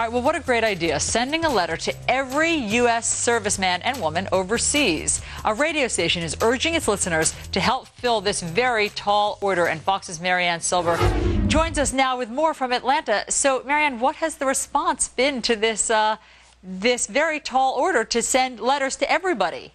All right, well, what a great idea, sending a letter to every U.S. serviceman and woman overseas. A radio station is urging its listeners to help fill this very tall order, and Fox's Marianne Silver joins us now with more from Atlanta. So, Marianne, what has the response been to this, this very tall order to send letters to everybody?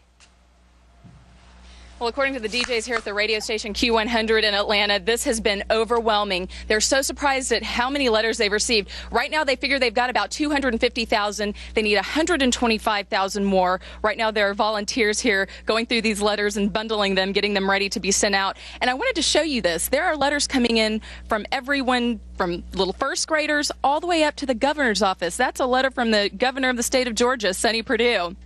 Well, according to the DJs here at the radio station Q100 in Atlanta, this has been overwhelming. They're so surprised at how many letters they've received. Right now, they figure they've got about 250,000. They need 125,000 more. Right now, there are volunteers here going through these letters and bundling them, getting them ready to be sent out. And I wanted to show you this. There are letters coming in from everyone, from little first graders all the way up to the governor's office. That's a letter from the governor of the state of Georgia, Sonny Perdue.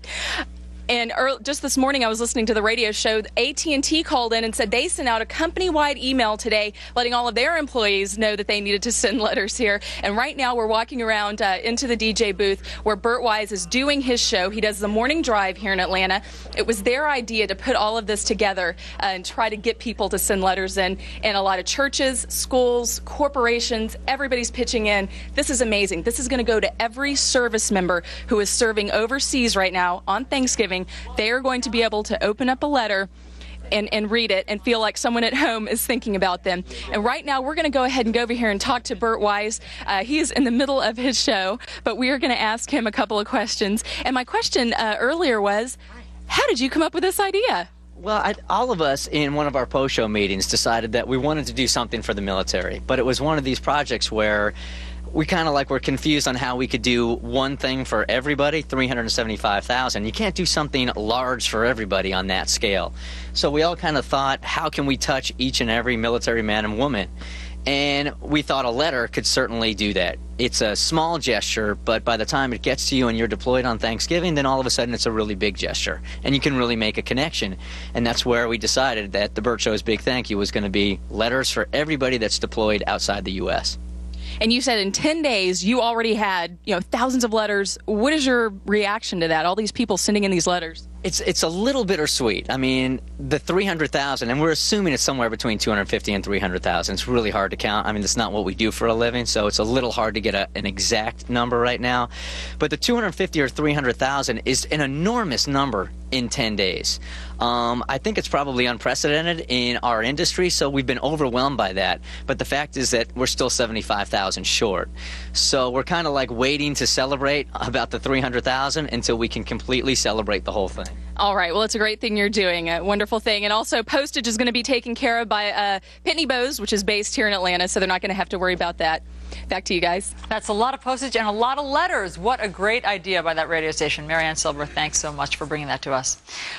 And just this morning, I was listening to the radio show. AT&T called in and said they sent out a company-wide email today letting all of their employees know that they needed to send letters here. And right now, we're walking around into the DJ booth where Bert Wise is doing his show. He does the morning drive here in Atlanta. It was their idea to put all of this together and try to get people to send letters in. And a lot of churches, schools, corporations, everybody's pitching in. This is amazing. This is going to go to every service member who is serving overseas right now on Thanksgiving. They are going to be able to open up a letter and read it and feel like someone at home is thinking about them. And right now, we're going to go ahead and go over here and talk to Bert Wise. He is in the middle of his show, but we are going to ask him a couple of questions. And my question earlier was, how did you come up with this idea? Well, all of us in one of our post-show meetings decided that we wanted to do something for the military, but it was one of these projects where we kind of were confused on how we could do one thing for everybody, 375,000. You can't do something large for everybody on that scale. So we all kind of thought, how can we touch each and every military man and woman? And we thought a letter could certainly do that. It's a small gesture, but by the time it gets to you and you're deployed on Thanksgiving, then all of a sudden it's a really big gesture. And you can really make a connection. And that's where we decided that the Bert Show's big thank you was going to be letters for everybody that's deployed outside the U.S. And you said in 10 days you already had, thousands of letters. What is your reaction to that? All these people sending in these letters. It's a little bittersweet. I mean, the 300,000, and we're assuming it's somewhere between 250 and 300,000. It's really hard to count. I mean, that's not what we do for a living, so it's a little hard to get an exact number right now. But the 250 or 300,000 is an enormous number in 10 days. I think it's probably unprecedented in our industry, so we've been overwhelmed by that. But the fact is that we're still 75,000 short. So we're kind of waiting to celebrate about the 300,000 until we can completely celebrate the whole thing. All right. Well, it's a great thing you're doing. A wonderful thing. And also, postage is going to be taken care of by Pitney Bowes, which is based here in Atlanta, so they're not going to have to worry about that. Back to you guys. That's a lot of postage and a lot of letters. What a great idea by that radio station. Marianne Silver, thanks so much for bringing that to us.